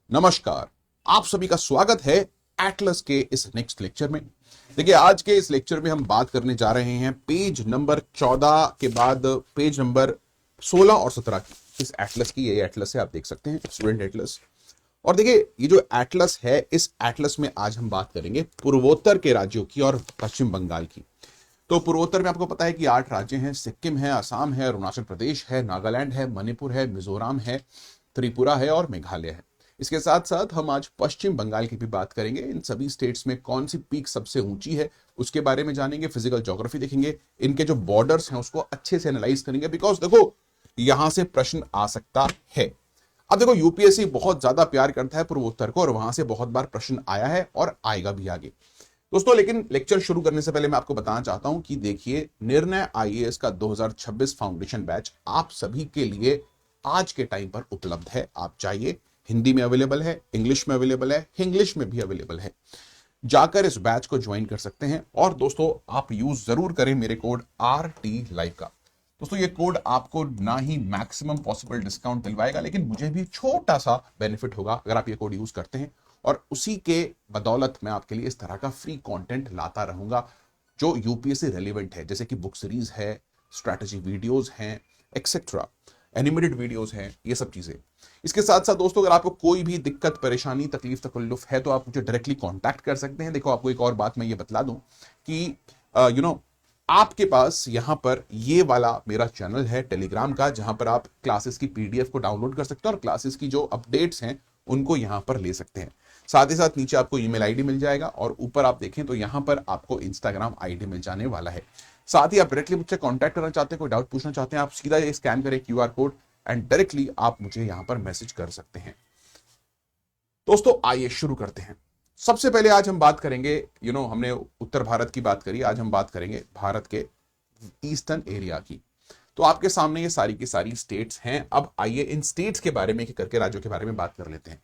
नमस्कार। आप सभी का स्वागत है एटलस के इस नेक्स्ट लेक्चर में। देखिए, आज के इस लेक्चर में हम बात करने जा रहे हैं पेज नंबर 14 के बाद पेज नंबर 16 और 17 की। इस एटलस की, ये एटलस है, आप देख सकते हैं, स्टूडेंट एटलस। और देखिए, ये जो एटलस है, इस एटलस में आज हम बात करेंगे पूर्वोत्तर के राज्यों की और पश्चिम बंगाल की। तो पूर्वोत्तर में आपको पता है कि 8 राज्य हैं। सिक्किम है, असम है, अरुणाचल प्रदेश है, नागालैंड है, मणिपुर है, मिजोरम है, त्रिपुरा है और मेघालय है। इसके साथ साथ हम आज पश्चिम बंगाल की भी बात करेंगे। इन सभी स्टेट्स में कौन सी पीक सबसे ऊंची है उसके बारे में जानेंगे, फिजिकल ज्योग्राफी देखेंगे, इनके जो बॉर्डर्स हैं उसको अच्छे से एनालाइज करेंगे, बिकॉज देखो यहां से प्रश्न आ सकता है। अब देखो, यूपीएससी बहुत ज्यादा प्यार करता है पूर्वोत्तर को और वहां से बहुत बार प्रश्न आया है और आएगा भी आगे दोस्तों। लेकिन लेक्चर शुरू करने से पहले मैं आपको बताना चाहता हूं कि देखिए, निर्णय आईएएस का 2026 फाउंडेशन बैच आप सभी के लिए आज के टाइम पर उपलब्ध है। आप चाहिए, हिंदी में अवेलेबल है, इंग्लिश में अवेलेबल है, इंग्लिश में भी अवेलेबल है। जाकर इस बैच को ज्वाइन कर सकते हैं। और दोस्तों, आप यूज जरूर करें मेरे कोड RT लाइव का। दोस्तों, ये कोड आपको ना ही मैक्सिमम पॉसिबल डिस्काउंट दिलवाएगा, लेकिन मुझे भी छोटा सा बेनिफिट होगा अगर आप ये कोड यूज करते हैं। और उसी के बदौलत मैं आपके लिए इस तरह का फ्री कंटेंट लाता रहूंगा जो यूपीएससी रेलिवेंट है, जैसे कि बुक सीरीज है, स्ट्रैटेजी वीडियोस हैं, एक्सेट्रा, एनिमेटेड वीडियोस हैं, ये सब चीजें। इसके साथ साथ दोस्तों, अगर आपको कोई भी दिक्कत, परेशानी, तकलीफ, तकल्लुफ है तो आप मुझे डायरेक्टली कांटेक्ट कर सकते हैं। देखो, आपको एक और बात मैं ये बतला दूं कि आपके पास यहां पर ये वाला मेरा चैनल है टेलीग्राम का, जहां पर आप क्लासेस की पीडीएफ को डाउनलोड कर सकते हैं और क्लासेस की जो अपडेट्स हैं उनको यहां पर ले सकते हैं। साथ ही साथ नीचे आपको ईमेल आईडी मिल जाएगा और ऊपर आप देखें तो यहां पर आपको इंस्टाग्राम आईडी मिल जाने वाला है। साथ ही आप डायरेक्टली मुझसे कांटेक्ट करना चाहते हैं, कोई डाउट पूछना चाहते हैं, आप सीधा ये स्कैन करें QR कोड एंड डायरेक्टली आप मुझे यहां पर मैसेज कर सकते हैं। दोस्तों, आइए शुरू करते हैं। सबसे पहले आज हम बात करेंगे, हमने उत्तर भारत की बात करी, आज हम बात करेंगे भारत के ईस्टर्न एरिया की। तो आपके सामने ये सारी की सारी स्टेट्स हैं। अब आइए इन स्टेट्स के बारे में, एक करके राज्यों के बारे में बात कर लेते हैं।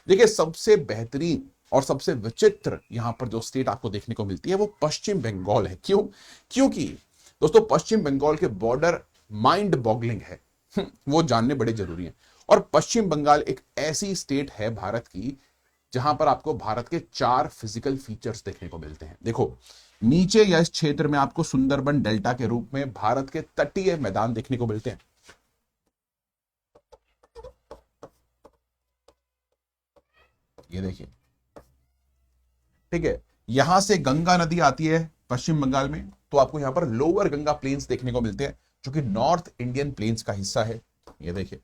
देखिए, सबसे बेहतरीन और सबसे विचित्र यहां पर जो स्टेट आपको देखने को मिलती है वो पश्चिम बंगाल है। क्यों? क्योंकि दोस्तों, पश्चिम बंगाल के बॉर्डर माइंड बॉगलिंग है। वो जानने बड़े जरूरी हैं। और पश्चिम बंगाल एक ऐसी स्टेट है भारत की जहां पर आपको भारत के 4 फिजिकल फीचर्स देखने को मिलते हैं। देखो, नीचे या इस क्षेत्र में आपको सुंदरबन डेल्टा के रूप में भारत के तटीय मैदान देखने को मिलते हैं। ये देखिए, ठीक है, यहां से गंगा नदी आती है पश्चिम बंगाल में, तो आपको यहां पर लोअर गंगा प्लेन्स देखने को मिलते हैं जो कि नॉर्थ इंडियन प्लेन्स का हिस्सा है। ये देखिए,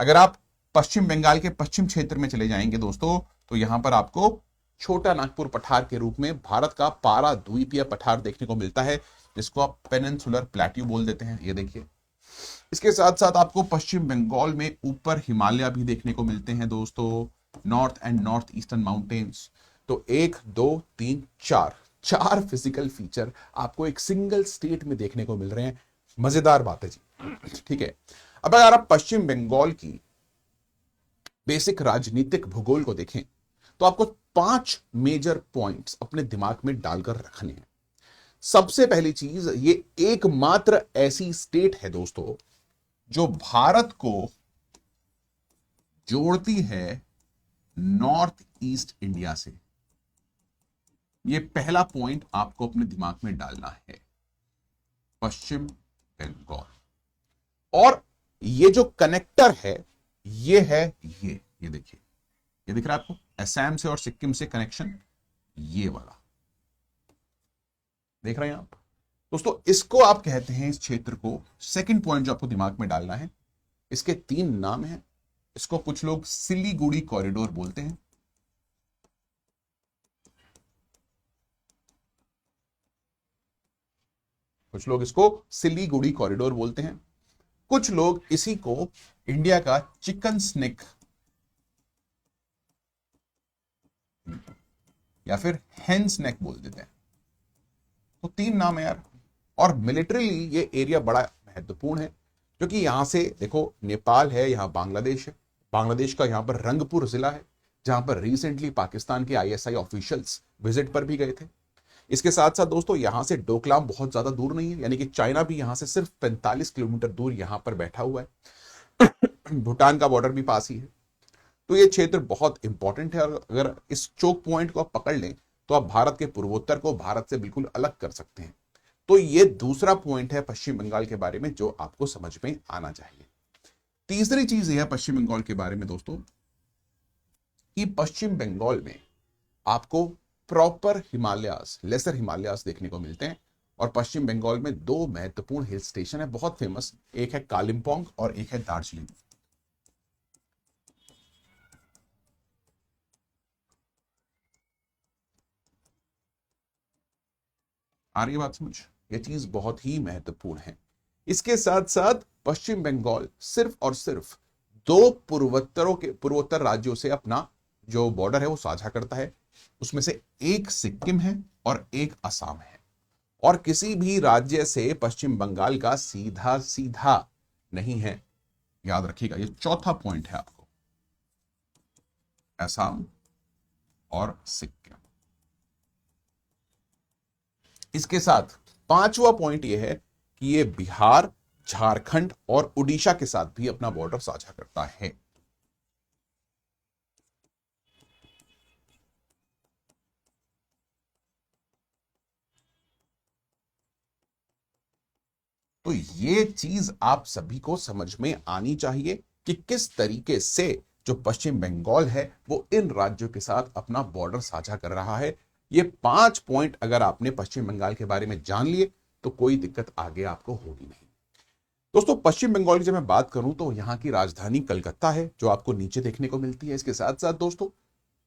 अगर आप पश्चिम बंगाल के पश्चिम क्षेत्र में चले जाएंगे दोस्तों, तो यहां पर आपको छोटा नागपुर पठार के रूप में भारत का पारा द्वीपीय पठार देखने को मिलता है, जिसको आप पेनिनसुलर प्लेट्यू बोल देते हैं। ये देखिए, इसके साथ साथ आपको पश्चिम बंगाल में ऊपर हिमालय भी देखने को मिलते हैं दोस्तों, north and north eastern mountains. तो 1 2 3 4 फिजिकल फीचर आपको एक सिंगल स्टेट में देखने को मिल रहे हैं। मजेदार बात है जी, ठीक है। अब अगर आप पश्चिम बंगाल की बेसिक राजनीतिक भूगोल को देखें तो आपको 5 मेजर पॉइंट्स अपने दिमाग में डालकर रखने हैं। सबसे पहली चीज, ये एकमात्र ऐसी स्टेट है दोस्तों जो भारत को जोड़ती है नॉर्थ ईस्ट इंडिया से। ये पहला पॉइंट आपको अपने दिमाग में डालना है, पश्चिम बंगाल। और ये जो कनेक्टर है ये है, ये देखिए, ये दिख रहा है आपको, असम से और सिक्किम से कनेक्शन, ये वाला देख रहे हैं आप दोस्तों। इसको आप कहते हैं, इस क्षेत्र को, सेकंड पॉइंट जो आपको दिमाग में डालना है, इसके 3 नाम हैं। इसको कुछ लोग सिलीगुड़ी कॉरिडोर बोलते हैं, कुछ लोग इसको सिलीगुड़ी कॉरिडोर बोलते हैं, कुछ लोग इसी को इंडिया का चिकन स्नेक या फिर हेन स्नेक बोल देते हैं। तो 3 नाम है यार। और मिलिट्रीली ये एरिया बड़ा महत्वपूर्ण है, क्योंकि यहां से देखो, नेपाल है, यहां बांग्लादेश है, बांग्लादेश का यहां पर रंगपुर जिला है, जहां पर रिसेंटली पाकिस्तान के ISI ऑफिशियल्स विजिट पर भी गए थे। इसके साथ साथ दोस्तों, यहां से डोकलाम बहुत ज्यादा दूर नहीं है, यानी कि चाइना भी यहां से सिर्फ 45 किलोमीटर दूर यहां पर बैठा हुआ है। भूटान का बॉर्डर भी पास ही है। तो ये क्षेत्र बहुत इंपॉर्टेंट है और अगर इस चोक पॉइंट को आप पकड़ लें तो आप भारत के पूर्वोत्तर को भारत से बिल्कुल अलग कर सकते हैं। तो ये दूसरा पॉइंट है पश्चिम बंगाल के बारे में जो आपको समझ में आना चाहिए। तीसरी चीज यह है पश्चिम बंगाल के बारे में दोस्तों कि पश्चिम बंगाल में आपको प्रॉपर हिमालयास, लेसर हिमालयास देखने को मिलते हैं। और पश्चिम बंगाल में दो महत्वपूर्ण हिल स्टेशन है बहुत फेमस, एक है कालिम्पोंग और एक है दार्जिलिंग। आ रही है बात समझ? यह चीज बहुत ही महत्वपूर्ण है। इसके साथ साथ पश्चिम बंगाल सिर्फ और सिर्फ दो पूर्वोत्तर राज्यों से अपना जो बॉर्डर है वो साझा करता है। उसमें से एक सिक्किम है और एक असम है। और किसी भी राज्य से पश्चिम बंगाल का सीधा सीधा नहीं है, याद रखिएगा। ये चौथा पॉइंट है आपको, असम और सिक्किम। इसके साथ पांचवा पॉइंट यह है कि ये बिहार, झारखंड और उड़ीसा के साथ भी अपना बॉर्डर साझा करता है। तो ये चीज आप सभी को समझ में आनी चाहिए कि किस तरीके से जो पश्चिम बंगाल है वो इन राज्यों के साथ अपना बॉर्डर साझा कर रहा है। ये 5 पॉइंट अगर आपने पश्चिम बंगाल के बारे में जान लिए तो कोई दिक्कत आगे आपको होगी नहीं। दोस्तों पश्चिम बंगाल की जब मैं बात करूं तो यहां की राजधानी कलकत्ता है जो आपको नीचे देखने को मिलती है। इसके साथ साथ दोस्तों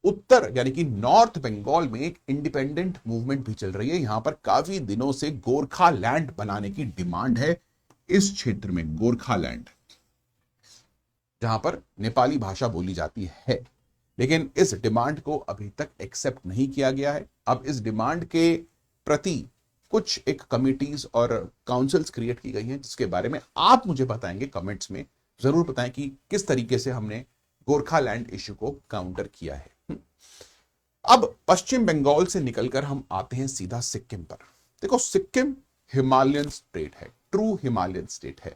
उत्तर यानी कि नॉर्थ बंगाल में एक इंडिपेंडेंट मूवमेंट भी चल रही है। यहां पर काफी दिनों से गोरखा लैंड बनाने की डिमांड है। इस क्षेत्र में गोरखा लैंड, जहां पर नेपाली भाषा बोली जाती है, लेकिन इस डिमांड को अभी तक एक्सेप्ट नहीं किया गया है। अब इस डिमांड के प्रति कुछ एक कमिटीज और काउंसिल्स क्रिएट की गई हैं जिसके बारे में आप मुझे बताएंगे, कमेंट्स में जरूर बताएं कि किस तरीके से हमने गोरखा लैंड इश्यू को काउंटर किया है। अब पश्चिम बंगाल से निकलकर हम आते हैं सीधा सिक्किम पर। देखो सिक्किम हिमालयन स्टेट है, ट्रू हिमालयन स्टेट है।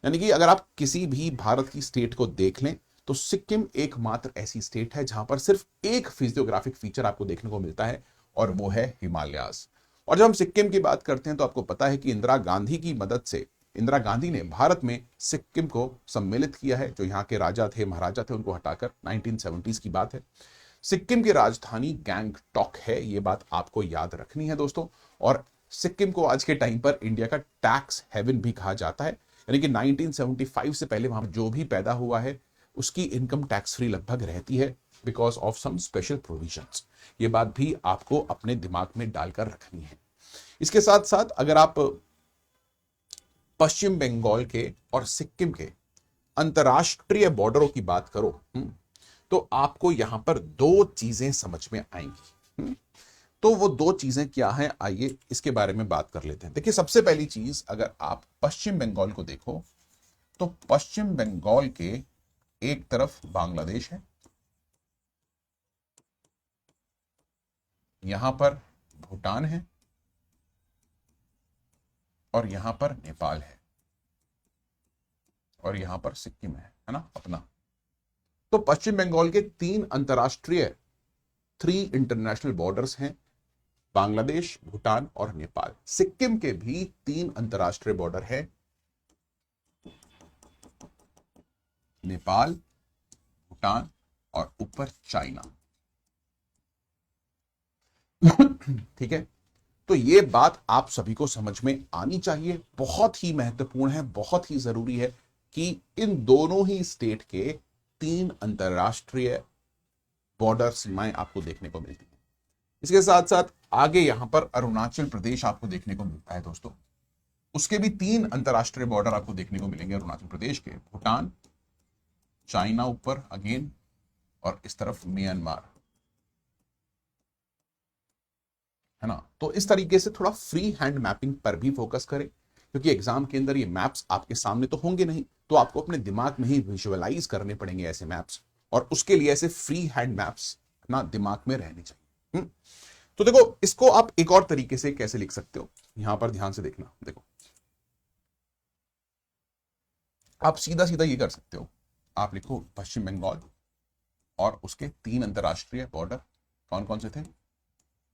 यानी कि अगर आप किसी भी भारत की स्टेट को देख लें तो सिक्किम एकमात्र ऐसी स्टेट है जहां पर सिर्फ एक फिजियोग्राफिक फीचर आपको देखने को मिलता है और वो है हिमालयास। और जब हम सिक्किम की बात करते हैं तो आपको पता है कि इंदिरा गांधी की मदद से इंदिरा गांधी ने भारत में सिक्किम को सम्मिलित किया है। जो यहाँ के राजा थे, महाराजा थे, उनको हटाकर 1970s की बात है। सिक्किम की राजधानी गैंगटॉक है, ये बात आपको याद रखनी है दोस्तों। और सिक्किम को आज के टाइम पर इंडिया का टैक्स हेवन भी कहा जाता है। यानी कि 1975 से पहले वहां जो भी पैदा हुआ है उसकी इनकम टैक्स फ्री लगभग रहती है because of some special provisions. ये बात भी आपको अपने दिमाग में डालकर रखनी है। इसके साथ साथ अगर आप पश्चिम बंगाल के और सिक्किम के अंतरराष्ट्रीय बॉर्डरों की बात करो तो आपको यहां पर दो चीजें समझ में आएंगी। तो वो दो चीजें क्या हैं, आइए इसके बारे में बात कर लेते हैं। देखिए सबसे पहली चीज, अगर आप पश्चिम बंगाल को देखो तो पश्चिम बंगाल के एक तरफ बांग्लादेश है, यहां पर भूटान है और यहां पर नेपाल है और यहां पर सिक्किम है ना अपना। तो पश्चिम बंगाल के तीन अंतरराष्ट्रीय, 3 इंटरनेशनल बॉर्डर्स हैं, बांग्लादेश, भूटान और नेपाल। सिक्किम के भी 3 अंतरराष्ट्रीय बॉर्डर हैं, नेपाल, भूटान और ऊपर चाइना। ठीक है, तो ये बात आप सभी को समझ में आनी चाहिए, बहुत ही महत्वपूर्ण है, बहुत ही जरूरी है कि इन दोनों ही स्टेट के 3 अंतरराष्ट्रीय बॉर्डर सीमाएं आपको देखने को मिलती है। इसके साथ साथ आगे यहां पर अरुणाचल प्रदेश आपको देखने को मिलता है दोस्तों, उसके भी 3 अंतरराष्ट्रीय बॉर्डर आपको देखने को मिलेंगे अरुणाचल प्रदेश के, भूटान, चाइना ऊपर अगेन और इस तरफ म्यांमार, है ना। तो इस तरीके से थोड़ा फ्री हैंड मैपिंग पर भी फोकस करें क्योंकि एग्जाम के अंदर ये मैप्स आपके सामने तो होंगे नहीं, तो आपको अपने दिमाग में ही विजुअलाइज करने पड़ेंगे ऐसे मैप्स, और उसके लिए ऐसे फ्री हैंड मैप्स ना दिमाग में रहने चाहिए। तो देखो इसको आप एक और तरीके से कैसे लिख सकते हो, यहां पर ध्यान से देखना। देखो आप सीधा सीधा ये कर सकते हो, आप लिखो पश्चिम बंगाल और उसके 3 अंतरराष्ट्रीय बॉर्डर कौन कौन से थे?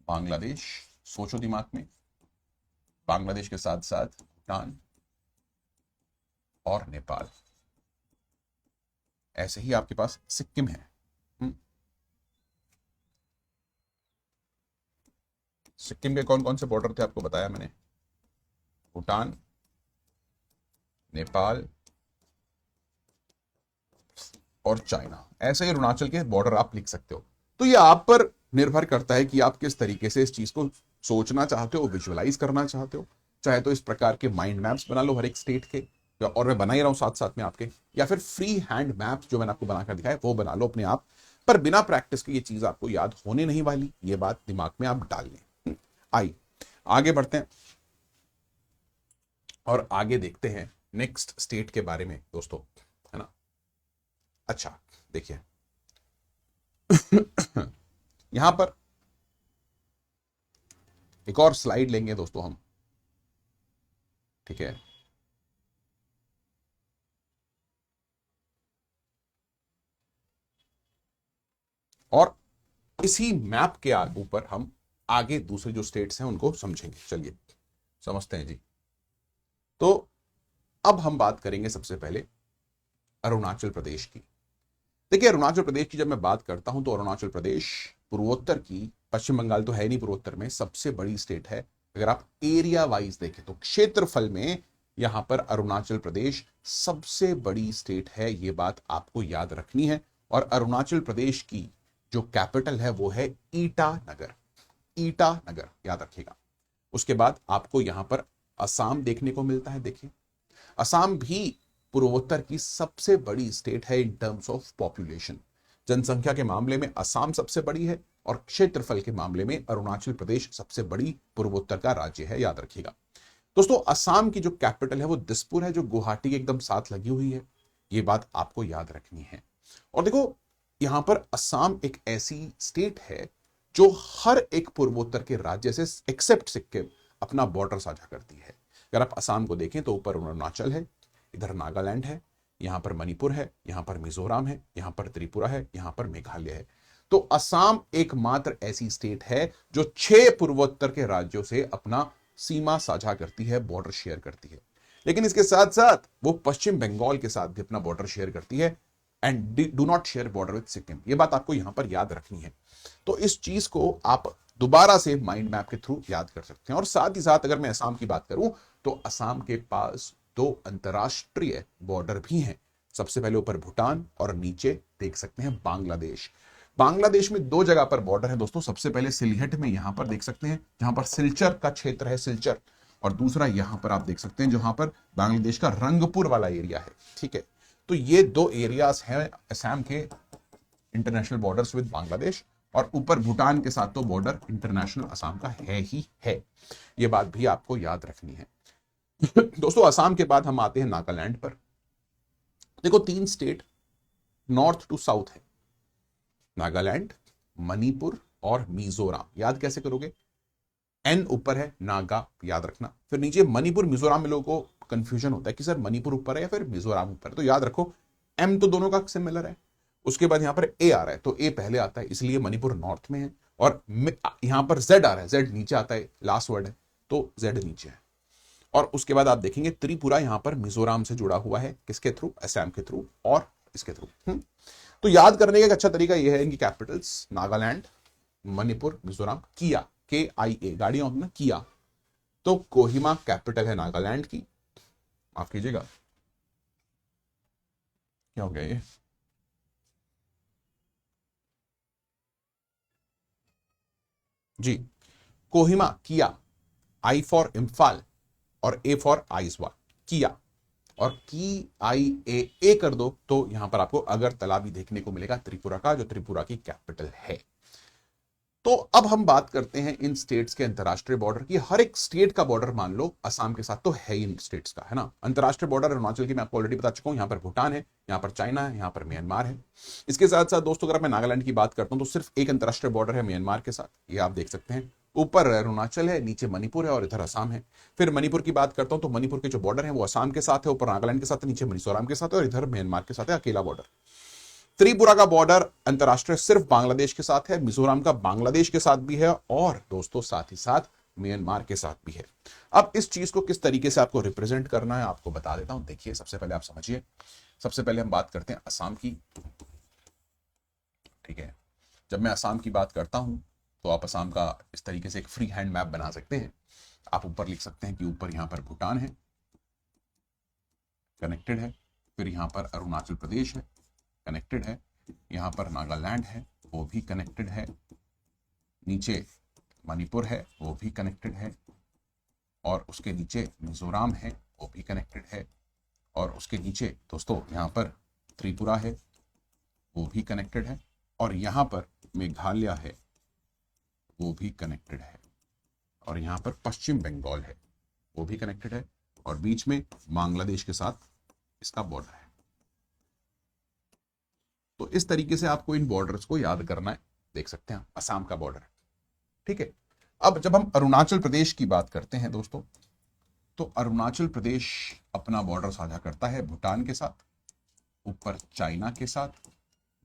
बांग्लादेश, सोचो दिमाग में, बांग्लादेश के साथ साथ भूटान और नेपाल। ऐसे ही आपके पास सिक्किम है। सिक्किम के कौन कौन से बॉर्डर थे आपको बताया मैंने, भूटान, नेपाल और चाइना। ऐसे ही अरुणाचल के बॉर्डर आप लिख सकते हो। तो ये आप पर निर्भर करता है कि आप किस तरीके से इस चीज को सोचना चाहते हो, विजुअलाइज करना चाहते हो। चाहे तो इस प्रकार के माइंड मैप्स बना लो हर एक स्टेट के, और मैं बना ही रहा हूं साथ साथ में आपके, या फिर फ्री हैंड मैप्स जो मैंने आपको बनाकर दिखाया वो बना लो अपने आप। पर बिना प्रैक्टिस के ये चीज आपको याद होने नहीं वाली, ये बात दिमाग में आप डाल लें। आइए आगे बढ़ते हैं और आगे देखते हैं नेक्स्ट स्टेट के बारे में दोस्तों, है ना। अच्छा देखिए यहां पर एक और स्लाइड लेंगे दोस्तों हम, ठीक है। और इसी मैप के ऊपर हम आगे दूसरे जो स्टेट्स हैं उनको समझेंगे। चलिए समझते हैं जी। तो अब हम बात करेंगे सबसे पहले अरुणाचल प्रदेश की। देखिए अरुणाचल प्रदेश की जब मैं बात करता हूं तो अरुणाचल प्रदेश पूर्वोत्तर की, पश्चिम बंगाल तो है नहीं पूर्वोत्तर में, सबसे बड़ी स्टेट है। अगर आप एरिया वाइज देखें तो क्षेत्रफल में यहां पर अरुणाचल प्रदेश सबसे बड़ी स्टेट है, यह बात आपको याद रखनी है। और अरुणाचल प्रदेश की जो कैपिटल है वो है ईटानगर। ईटानगर याद रखिएगा। उसके बाद आपको यहां पर असम देखने को मिलता है। देखिए असम भी पूर्वोत्तर की सबसे बड़ी स्टेट है इन टर्म्स ऑफ पॉपुलेशन। जनसंख्या के मामले में असम सबसे बड़ी है और क्षेत्रफल के मामले में अरुणाचल प्रदेश सबसे बड़ी पूर्वोत्तर का राज्य है, याद रखिएगा। दोस्तों असम की जो कैपिटल है वो दिसपुर है, जो गुवाहाटी के एकदम साथ लगी हुई है, ये बात आपको याद रखनी है। और देखो यहां पर असम एक ऐसी स्टेट है जो हर एक पूर्वोत्तर के राज्य से एक्सेप्ट सिक्किम अपना बॉर्डर साझा करती है। अगर आप असम को देखें तो ऊपर अरुणाचल है, इधर नागालैंड है, यहां पर मणिपुर है, यहां पर मिजोरम है, यहां पर त्रिपुरा है, यहां पर मेघालय है। तो असम एकमात्र ऐसी स्टेट है जो 6 पूर्वोत्तर के राज्यों से अपना सीमा साझा करती है, बॉर्डर शेयर करती है। लेकिन इसके साथ साथ वो पश्चिम बंगाल के साथ भी अपना बॉर्डर शेयर करती है and do not share border with Sikkim. ये बात आपको यहां पर याद रखनी है। तो इस चीज को आप दोबारा से माइंड मैप के थ्रू याद कर सकते हैं। और साथ ही साथ अगर मैं असम की बात करूं तो असम के पास 2 अंतरराष्ट्रीय बॉर्डर भी हैं। सबसे पहले ऊपर भूटान और नीचे देख सकते हैं बांग्लादेश। बांग्लादेश में 2 जगह पर बॉर्डर है दोस्तों। सबसे पहले सिलहट में यहां पर देख सकते हैं जहां पर सिलचर का क्षेत्र है, सिलचर। और दूसरा यहां पर आप देख सकते हैं जहां पर बांग्लादेश का रंगपुर वाला एरिया है, ठीक है। तो ये 2 एरियाज हैं असम के इंटरनेशनल बॉर्डर्स विद बांग्लादेश। और ऊपर भूटान के साथ तो बॉर्डर इंटरनेशनल असम का है ही है, ये बात भी आपको याद रखनी है। दोस्तों असम के बाद हम आते हैं नागालैंड पर। देखो 3 स्टेट नॉर्थ टू साउथ है, नागालैंड, मणिपुर और मिजोरम। याद कैसे करोगे? एन ऊपर है, नागा याद रखना, फिर नीचे मणिपुर मिजोरम में लोगों को कंफ्यूजन होता है कि सर मणिपुर ऊपर है या फिर मिजोरम ऊपर है। तो याद रखो एम तो दोनों का सिमिलर है। उसके बाद यहां पर ए आ रहा है तो ए पहले आता है, इसलिए मणिपुर नॉर्थ में है। और यहां पर जेड आ रहा है, जेड नीचे आता है, लास्ट वर्ड है तो जेड नीचे है। और उसके बाद आप देखेंगे त्रिपुरा यहां पर मिजोरम से जुड़ा हुआ है, किसके थ्रू? असम के थ्रू और इसके थ्रू। तो याद करने का एक अच्छा तरीका यह है कि कैपिटल्स नागालैंड, मणिपुर, मिजोरम, किया, KIA गाड़ियां होती ना, किया। तो कोहिमा कैपिटल है नागालैंड की, माफ कीजिएगा क्या हो गया ये, जी कोहिमा, किया, I फॉर इम्फाल और A फॉर आइजवाल, किया। और KIA कर दो तो यहां पर आपको अगरतला भी देखने को मिलेगा, त्रिपुरा का, जो त्रिपुरा की कैपिटल है। तो अब हम बात करते हैं इन स्टेट्स के अंतरराष्ट्रीय बॉर्डर की। हर एक स्टेट का बॉर्डर मान लो असम के साथ तो है इन स्टेट्स का, है ना। अंतरराष्ट्रीय बॉर्डर अरुणाचल की मैं आपको ऑलरेडी बता चुका हूं, यहां पर भूटान है, यहां पर चाइना है, यहां पर म्यांमार है। इसके साथ साथ दोस्तों अगर मैं नागालैंड की बात करता हूं तो सिर्फ एक अंतरराष्ट्रीय बॉर्डर है म्यांमार के साथ, ये आप देख सकते हैं। ऊपर अरुणाचल है, नीचे मणिपुर है और इधर असम है। फिर मणिपुर की बात करता हूं तो मणिपुर के जो बॉर्डर है वो असम के साथ है, ऊपर नागालैंड के साथ है, नीचे मिजोरम के साथ है और इधर म्यांमार के साथ है, अकेला बॉर्डर। त्रिपुरा का बॉर्डर अंतरराष्ट्रीय सिर्फ बांग्लादेश के साथ है, मिजोरम का बांग्लादेश के साथ भी है, और दोस्तों साथ ही साथ म्यांमार के साथ भी है। अब इस चीज को किस तरीके से आपको रिप्रेजेंट करना है आपको बता देता हूं। देखिए, सबसे पहले आप समझिए, सबसे पहले हम बात करते हैं असम की। ठीक है, जब मैं असम की बात करता हूं तो आप असम का इस तरीके से एक फ्री हैंड मैप बना सकते हैं। आप ऊपर लिख सकते हैं कि ऊपर यहां पर भूटान है, कनेक्टेड है, फिर यहां पर अरुणाचल प्रदेश है, कनेक्टेड है, यहां पर नागालैंड है, वो भी कनेक्टेड है, नीचे मणिपुर है, वो भी कनेक्टेड है, और उसके नीचे मिजोरम है, वो भी कनेक्टेड है, और उसके नीचे दोस्तों यहां पर त्रिपुरा है, वो भी कनेक्टेड है, और यहां पर मेघालय है, वो भी कनेक्टेड है, और यहां पर पश्चिम बंगाल है, वो भी कनेक्टेड है, और बीच में बांग्लादेश के साथ इसका बॉर्डर है। तो इस तरीके से आपको इन बॉर्डर्स को याद करना है। देख सकते हैं असम का बॉर्डर है। ठीक है, अब जब हम अरुणाचल प्रदेश की बात करते हैं दोस्तों, तो अरुणाचल प्रदेश अपना बॉर्डर साझा करता है भूटान के साथ, ऊपर चाइना के साथ,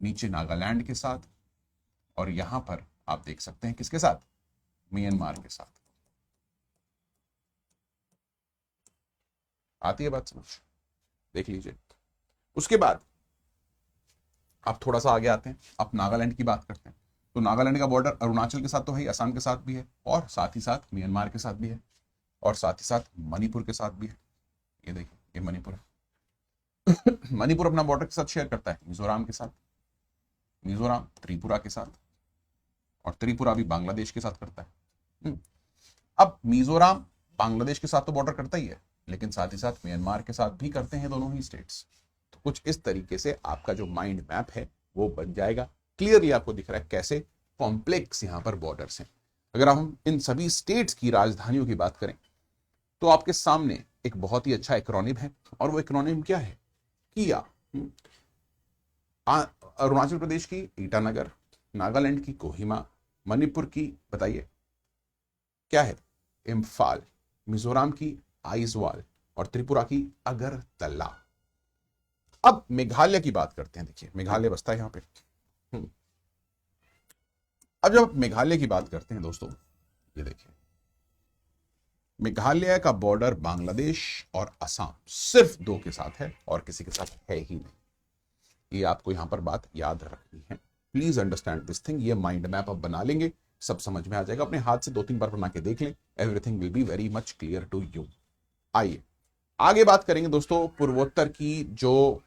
नीचे नागालैंड के साथ, और यहां पर आप देख सकते हैं किसके साथ, म्यांमार के साथ। आती है बात समझ, देख लीजिए। उसके बाद आप थोड़ा सा आगे आते हैं, आप नागालैंड की बात करते हैं, तो नागालैंड का बॉर्डर अरुणाचल के साथ तो है, असम के साथ भी है, और साथ ही साथ म्यांमार के साथ भी है, और साथ ही साथ मणिपुर के साथ भी है। ये देखिए, ये मणिपुर है। मणिपुर अपना बॉर्डर के साथ शेयर करता है मिजोरम के साथ, मिजोरम त्रिपुरा के साथ, और त्रिपुरा भी बांग्लादेश के साथ करता है। अब मिजोरम बांग्लादेश के साथ तो बॉर्डर करता ही है, लेकिन साथ ही साथ म्यांमार के साथ भी करते हैं दोनों ही स्टेट्स। तो कुछ इस तरीके से आपका जो माइंड मैप है वो बन जाएगा। क्लियरली आपको दिख रहा है कैसे कॉम्प्लेक्स यहां पर बॉर्डर्स हैं। अगर हम इन सभी स्टेट्स की राजधानियों की बात करें तो आपके सामने एक बहुत ही अच्छा एक्रोनिम है, और वो एक्रोनिम क्या है, किया। अरुणाचल प्रदेश की ईटानगर, नागालैंड की कोहिमा, मणिपुर की बताइए क्या है, इम्फाल, मिजोरम की आइजवाल, और त्रिपुरा की अगरतला। अब मेघालय की बात करते हैं। देखिए, मेघालय बसता है यहां पे। अब जब मेघालय की बात करते हैं दोस्तों, ये देखिए, मेघालय का बॉर्डर बांग्लादेश और असम सिर्फ दो के साथ है, और किसी के साथ है ही नहीं। ये आपको यहां पर बात याद रखनी है। Please understand this thing. ये माइंड मैप आप बना लेंगे, सब समझ में आ जाएगा। अपने हाथ से 2-3 बार बना के देख लें, everything will be very much clear to you. आइए आगे बात करेंगे दोस्तों पूर्वोत्तर की जो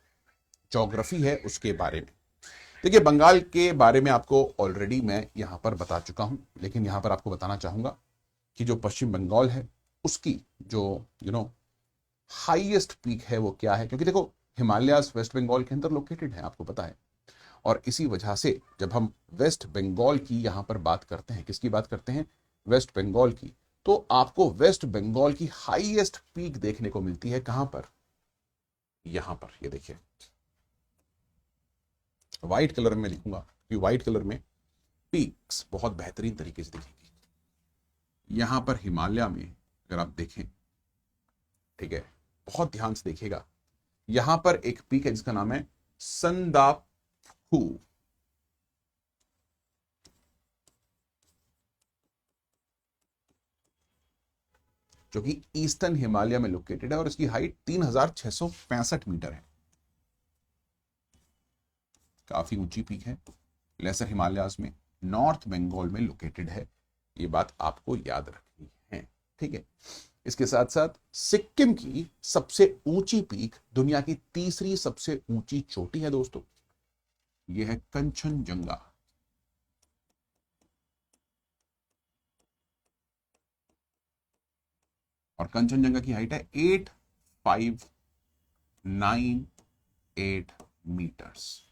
ज्योग्राफी है उसके बारे में। देखिए, बंगाल के बारे में आपको ऑलरेडी मैं यहां पर बता चुका हूं, लेकिन यहां पर आपको बताना चाहूंगा कि जो पश्चिम बंगाल है उसकी जो हाईएस्ट पीक है वो क्या है, क्योंकि देखो हिमालयाज वेस्ट बंगाल के अंदर लोकेटेड है, आपको पता है। और इसी वजह से जब हम वेस्ट बंगाल की यहां पर बात करते हैं, किसकी बात करते हैं, वेस्ट बंगाल की, तो आपको वेस्ट बंगाल की हाईएस्ट पीक देखने को मिलती है कहां पर, यहां पर। ये देखिए, व्हाइट कलर में लिखूंगा कि व्हाइट कलर में पीक्स बहुत बेहतरीन तरीके से दिखेंगी। यहां पर हिमालय में अगर आप देखें, ठीक है, बहुत ध्यान से देखिएगा, यहां पर एक पीक है जिसका नाम है संदाफू, जो कि ईस्टर्न हिमालय में लोकेटेड है, और इसकी हाइट 3665 मीटर है। काफी ऊंची पीक है, लेसर हिमालयाज में नॉर्थ बंगाल में लोकेटेड है। ये बात आपको याद रखनी है, ठीक है। इसके साथ साथ सिक्किम की सबसे ऊंची पीक, दुनिया की तीसरी सबसे ऊंची चोटी है दोस्तों, यह है कंचनजंगा। और कंचनजंगा की हाइट है 8598 मीटर्स।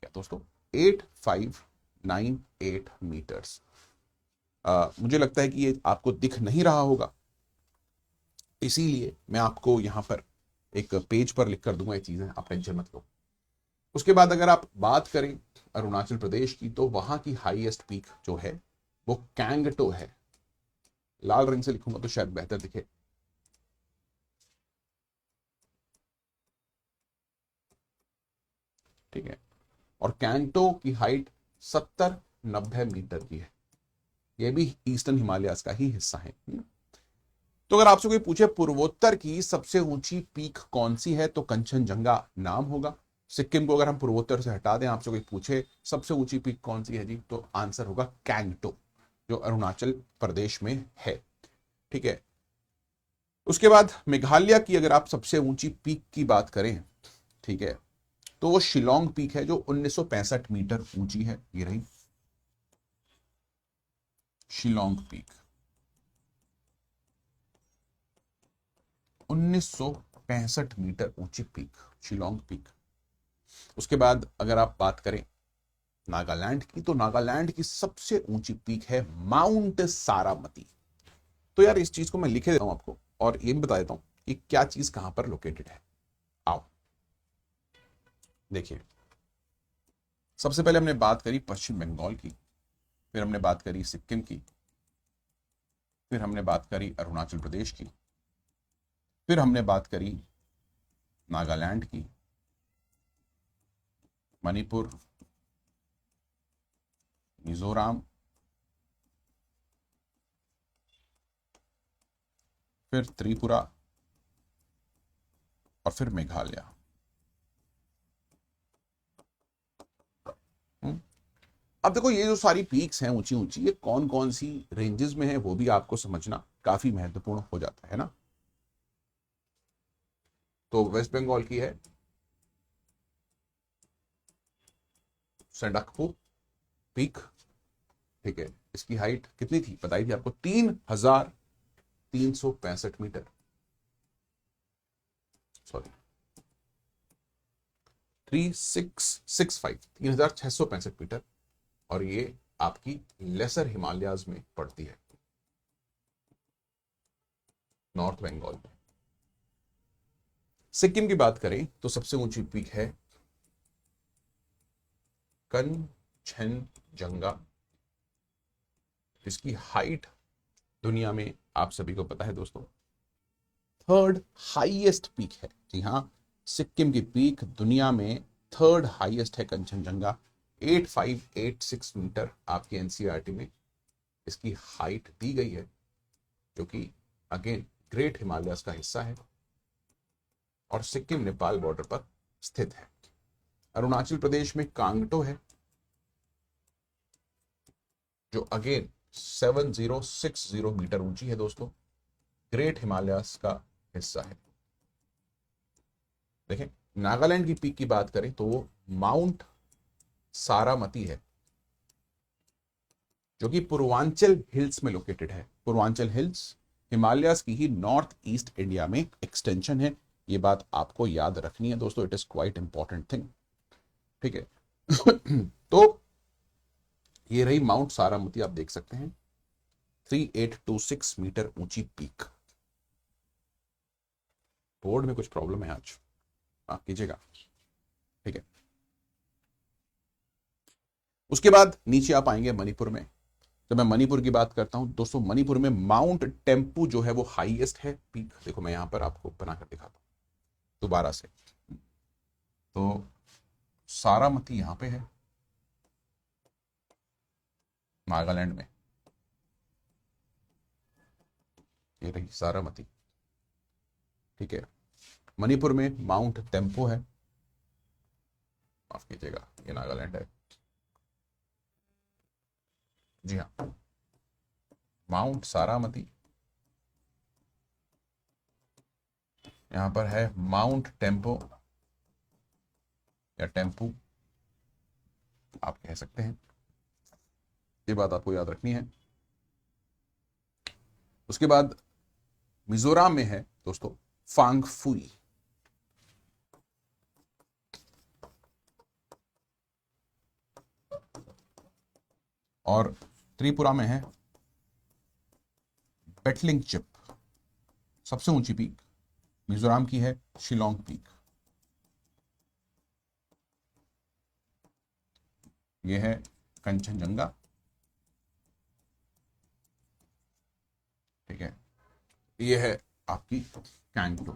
क्या दोस्तों, 8598 मीटर्स। मुझे लगता है कि ये आपको दिख नहीं रहा होगा, इसीलिए मैं आपको यहां पर एक पेज पर लिख कर दूंगा ये चीजें, आप टेंशन मत लो। उसके बाद अगर आप बात करें अरुणाचल प्रदेश की, तो वहां की हाईएस्ट पीक जो है वो कैंगटो है। लाल रंग से लिखूंगा तो शायद बेहतर दिखे। ठीक है, और कैंटो की हाइट 70-90 मीटर की है। यह भी ईस्टर्न हिमालयाज का ही हिस्सा है। तो अगर आपसे कोई पूछे पूर्वोत्तर की सबसे ऊंची पीक कौन सी है, तो कंचनजंगा नाम होगा। सिक्किम को अगर हम पूर्वोत्तर से हटा दें, आपसे कोई पूछे सबसे ऊंची पीक कौन सी है जी, तो आंसर होगा कैंगटो, जो अरुणाचल प्रदेश में है। ठीक है। उसके बाद मेघालय की अगर आप सबसे ऊंची पीक की बात करें, ठीक है, तो वो शिलोंग पीक है, जो 1965 मीटर ऊंची है। ये रही शिलोंग पीक, 1965 मीटर ऊंची पीक, शिलोंग पीक। उसके बाद अगर आप बात करें नागालैंड की, तो नागालैंड की सबसे ऊंची पीक है माउंट सारामती। तो यार इस चीज को मैं लिखे देता हूं आपको, और ये भी बता देता हूं कि क्या चीज कहां पर लोकेटेड है। आओ देखिए, सबसे पहले हमने बात करी पश्चिम बंगाल की, फिर हमने बात करी सिक्किम की, फिर हमने बात करी अरुणाचल प्रदेश की, फिर हमने बात करी नागालैंड की, मणिपुर, मिजोरम, फिर त्रिपुरा और फिर मेघालय। अब देखो ये जो सारी पीक्स हैं ऊंची ऊंची, ये कौन कौन सी रेंजेस में है, वो भी आपको समझना काफी महत्वपूर्ण हो जाता है ना। तो वेस्ट बंगाल की है सडकपू पीक। ठीक है, इसकी हाइट कितनी थी बताई थी आपको, 3,365 मीटर, सॉरी 3,665 मीटर, और ये आपकी लेसर हिमालयाज में पड़ती है, नॉर्थ बंगाल में। सिक्किम की बात करें तो सबसे ऊंची पीक है कंचनजंगा। इसकी हाइट दुनिया में आप सभी को पता है दोस्तों, थर्ड हाईएस्ट पीक है। जी हाँ, सिक्किम की पीक दुनिया में थर्ड हाईएस्ट है कंचनजंगा, 8586 मीटर आपकी एनसीईआरटी में इसकी हाइट दी गई है, जो कि अगेन ग्रेट हिमालयस का हिस्सा है और सिक्किम नेपाल बॉर्डर पर स्थित है। अरुणाचल प्रदेश में कांगटो है, जो अगेन 7060 मीटर ऊंची है दोस्तों, ग्रेट हिमालयस का हिस्सा है। देखें, नागालैंड की पीक की बात करें तो वो माउंट सारामती है, जो कि पूर्वांचल हिल्स में लोकेटेड है। पूर्वांचल हिल्स हिमालयस की ही नॉर्थ ईस्ट इंडिया में एक्सटेंशन है। ये बात आपको याद रखनी है दोस्तों, it is quite important thing. ठीक है। तो ये रही माउंट सारामती, आप देख सकते हैं 3826 मीटर ऊंची पीक। बोर्ड में कुछ प्रॉब्लम है आज, माफ कीजिएगा। ठीक है। उसके बाद नीचे आप आएंगे मणिपुर में। जब मैं मणिपुर की बात करता हूं दोस्तों, मणिपुर में माउंट टेम्पू जो है वो हाईएस्ट है पीक। देखो मैं यहां पर आपको बनाकर दिखाता हूं दोबारा से। तो सारामती यहां पे है नागालैंड में, ये रही सारामती। ठीक है। मणिपुर में माउंट टेम्पो है, माफ कीजिएगा ये नागालैंड है। जी हाँ, माउंट सारामती, यहां पर है माउंट टेम्पो या टेम्पू आप कह सकते हैं, ये बात आपको याद रखनी है। उसके बाद मिजोरम में है दोस्तों फांगफुई, और त्रिपुरा में है बेटलिंग चिप। सबसे ऊंची पीक मिजोरम की है शिलोंग पीक, यह है कंचनजंगा। ठीक है, यह है आपकी कैंगटो।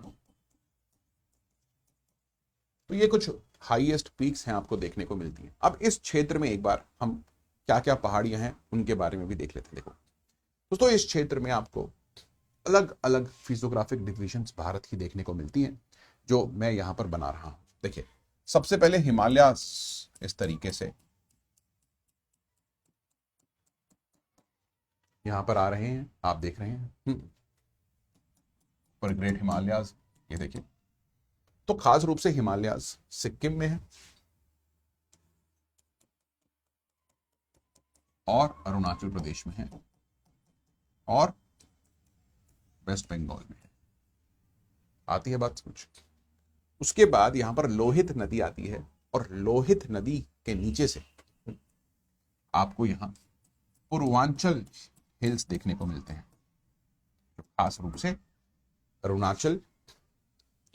तो ये कुछ हाईएस्ट पीक्स हैं आपको देखने को मिलती हैं। अब इस क्षेत्र में एक बार हम क्या क्या पहाड़ियां हैं उनके बारे में भी देख लेते हैं। देखो दोस्तों, इस क्षेत्र में आपको अलग अलग फिजियोग्राफिक डिविजन्स भारत की देखने को मिलती हैं, जो मैं यहां पर बना रहा हूं। देखिए, सबसे पहले हिमालय इस तरीके से यहां पर आ रहे हैं, आप देख रहे हैं पर ग्रेट हिमालयाज, ये देखिए। तो खास रूप से हिमालयाज सिक्किम में है और अरुणाचल प्रदेश में है और वेस्ट बंगाल में है। आती है बात समझ। उसके बाद यहां पर लोहित नदी आती है और लोहित नदी के नीचे से आपको यहां पूर्वांचल हिल्स देखने को मिलते हैं, खास रूप से अरुणाचल,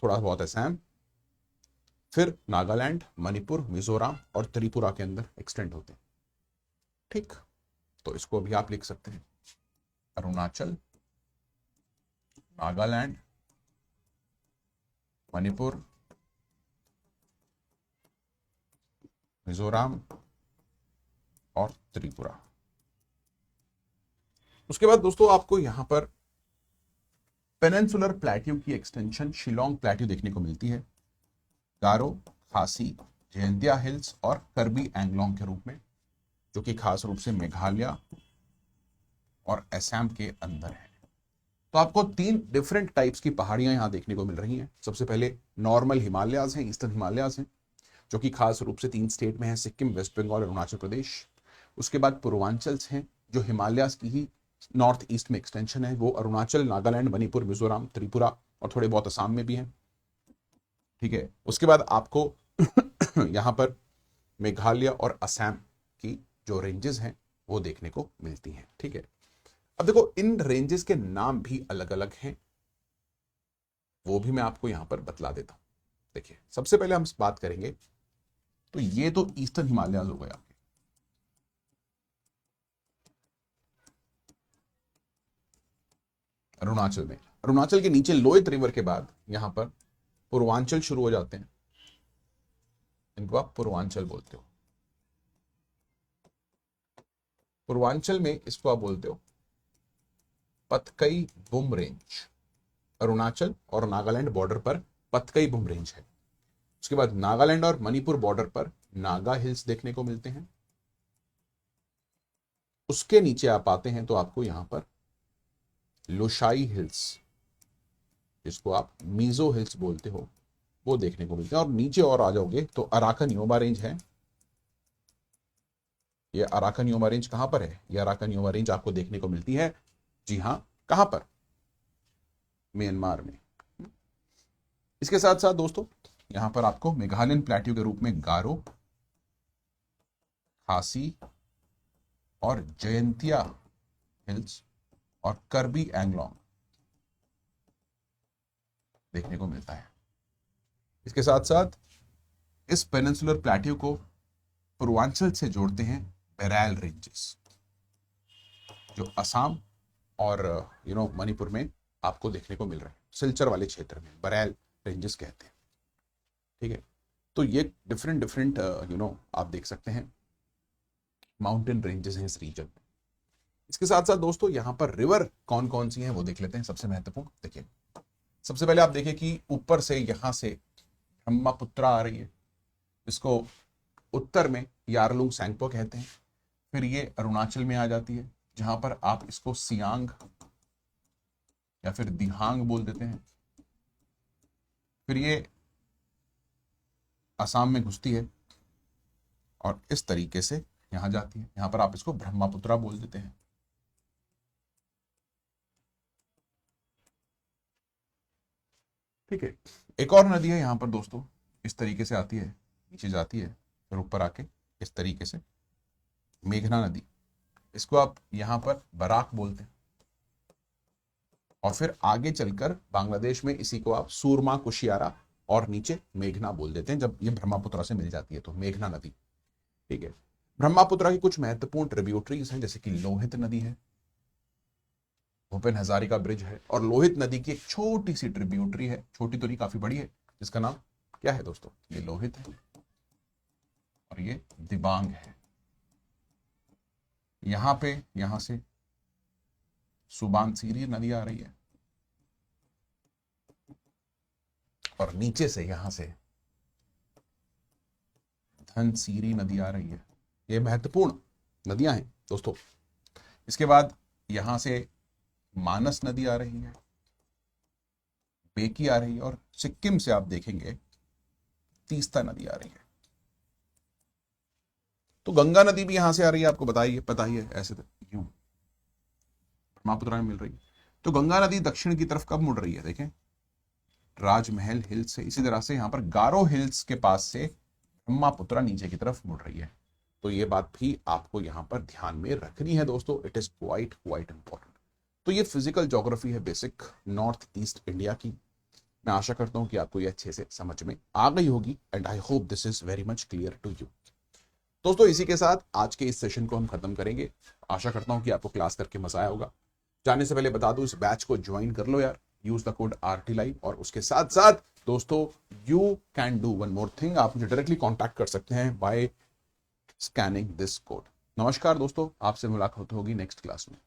थोड़ा बहुत असम, फिर नागालैंड, मणिपुर, मिजोरम और त्रिपुरा के अंदर एक्सटेंड होते हैं। ठीक, तो इसको भी आप लिख सकते हैं, अरुणाचल, नागालैंड, मणिपुर, मिजोरम और त्रिपुरा। उसके बाद दोस्तों आपको यहां पर पेनिनसुलर प्लेट्यू की एक्सटेंशन शिलोंग प्लेट्यू देखने को मिलती है, गारो, खासी, जयंतिया हिल्स और कर्बी एंगलोंग के रूप में, जो कि खास रूप से मेघालय और असम के अंदर है। तो आपको 3 डिफरेंट टाइप्स की पहाड़ियां यहां देखने को मिल रही हैं। सबसे पहले नॉर्मल हिमालयाज हैं, ईस्टर्न हिमालयाज हैं, जो कि खास रूप से 3 स्टेट में है, सिक्किम, वेस्ट बंगाल और अरुणाचल प्रदेश। उसके बाद पूर्वांचल्स हैं, जो हिमालयाज की ही नॉर्थ ईस्ट में एक्सटेंशन है, वो अरुणाचल, नागालैंड, मणिपुर, मिजोरम, त्रिपुरा और थोड़े बहुत असम में भी हैं। ठीक है, उसके बाद आपको यहां पर मेघालय और असम की जो रेंजेस हैं वो देखने को मिलती हैं। ठीक है, अब देखो इन रेंजेस के नाम भी अलग अलग हैं, वो भी मैं आपको यहां पर बतला देता हूं। देखिए, सबसे पहले हम बात करेंगे, तो ये तो ईस्टर्न हिमालयाज हो गए आपके। अरुणाचल में, अरुणाचल के नीचे लोहित रिवर के बाद यहां पर पूर्वांचल शुरू हो जाते हैं, इनको आप पूर्वांचल बोलते हो। पूर्वांचल में इसको आप बोलते हो पतकई बुम रेंज। अरुणाचल और नागालैंड बॉर्डर पर पतकई बुम रेंज है। उसके बाद नागालैंड और मणिपुर बॉर्डर पर नागा हिल्स देखने को मिलते हैं। उसके नीचे आप आते हैं तो आपको यहां पर लोशाई हिल्स, जिसको आप मीजो हिल्स बोलते हो, वो देखने को मिलते हैं। और नीचे और आ जाओगे तो अराकन योमा रेंज है। ये अराकन योमा रेंज कहां पर है? ये अराकन योमा रेंज आपको देखने को मिलती है, जी हां, कहां पर? म्यांमार में। इसके साथ साथ दोस्तों यहां पर आपको मेघालयन प्लेट्यू के रूप में गारो, खासी और जयंतिया हिल्स और कर्बी एंगलोंग देखने को मिलता है। इसके साथ साथ इस पेनिनसुलर प्लेट्यू को पूर्वांचल से जोड़ते हैं बेरैल रेंजेस, जो असम और मणिपुर में आपको देखने को मिल रहे हैं। सिलचर वाले क्षेत्र में बरैल रेंजेस कहते हैं। ठीक है, तो ये डिफरेंट डिफरेंट आप देख सकते हैं माउंटेन रेंजेस हैं इस रीजन में। इसके साथ साथ दोस्तों यहां पर रिवर कौन कौन सी हैं वो देख लेते हैं। सबसे महत्वपूर्ण देखिए, सबसे पहले आप देखिए कि ऊपर से यहां से ब्रह्मपुत्रा आ रही है, इसको उत्तर में यारलुंग सैंगपो कहते हैं। फिर ये अरुणाचल में आ जाती है, जहां पर आप इसको सियांग या फिर दिहांग बोल देते हैं। फिर ये असम में घुसती है और इस तरीके से यहां जाती है, यहां पर आप इसको ब्रह्मपुत्रा बोल देते हैं। ठीक है, एक और नदी है यहां पर दोस्तों, इस तरीके से आती है, नीचे जाती है, फिर ऊपर आके इस तरीके से, मेघना नदी, इसको आप यहां पर बराक बोलते हैं। और फिर आगे चलकर बांग्लादेश में इसी को आप सूरमा, कुशियारा और नीचे मेघना बोल देते हैं, जब ये ब्रह्मपुत्रा से मिल जाती है तो मेघना नदी। ठीक है, ब्रह्मपुत्रा की कुछ महत्वपूर्ण ट्रिब्यूटरीज हैं, जैसे कि लोहित नदी है, भूपेन हजारिका ब्रिज है, और लोहित नदी की एक छोटी सी ट्रिब्यूटरी है, छोटी तो नहीं काफी बड़ी है, जिसका नाम क्या है दोस्तों? ये लोहित है। और ये दिबांग है। यहां से सुबानसिरी नदी आ रही है और नीचे से यहां से धनसिरी नदी आ रही है। ये महत्वपूर्ण नदियां हैं दोस्तों। इसके बाद यहां से मानस नदी आ रही है, बेकी आ रही है और सिक्किम से आप देखेंगे तीस्ता नदी आ रही है। तो गंगा नदी भी यहां से आ रही है, आपको बताइए पता ही है, ऐसे तो यूं ब्रह्मपुत्र में मिल रही है। तो गंगा नदी दक्षिण की तरफ कब मुड़ रही है, देखें राजमहल हिल्स से, इसी तरह से यहां पर गारो हिल्स के पास से ब्रह्मपुत्र नीचे की तरफ मुड़ रही है। तो ये बात भी आपको यहां पर ध्यान में रखनी है दोस्तों, इट इज क्वाइट इंपॉर्टेंट। तो ये फिजिकल ज्योग्राफी है बेसिक नॉर्थ ईस्ट इंडिया की। मैं आशा करता हूं कि आपको ये अच्छे से समझ में आ गई होगी and I hope this is very much clear to you. दोस्तों इसी के साथ आज के इस सेशन को हम खत्म करेंगे। आशा करता हूं कि आपको क्लास करके मजा आया होगा। जाने से पहले बता दूं, इस बैच को ज्वाइन कर लो यार, use the code RT Live। और उसके साथ साथ दोस्तों you can do one more thing, आप मुझे डायरेक्टली कॉन्टैक्ट कर सकते हैं बाय स्कैनिंग दिस कोड। नमस्कार दोस्तों, आपसे मुलाकात होगी नेक्स्ट क्लास में।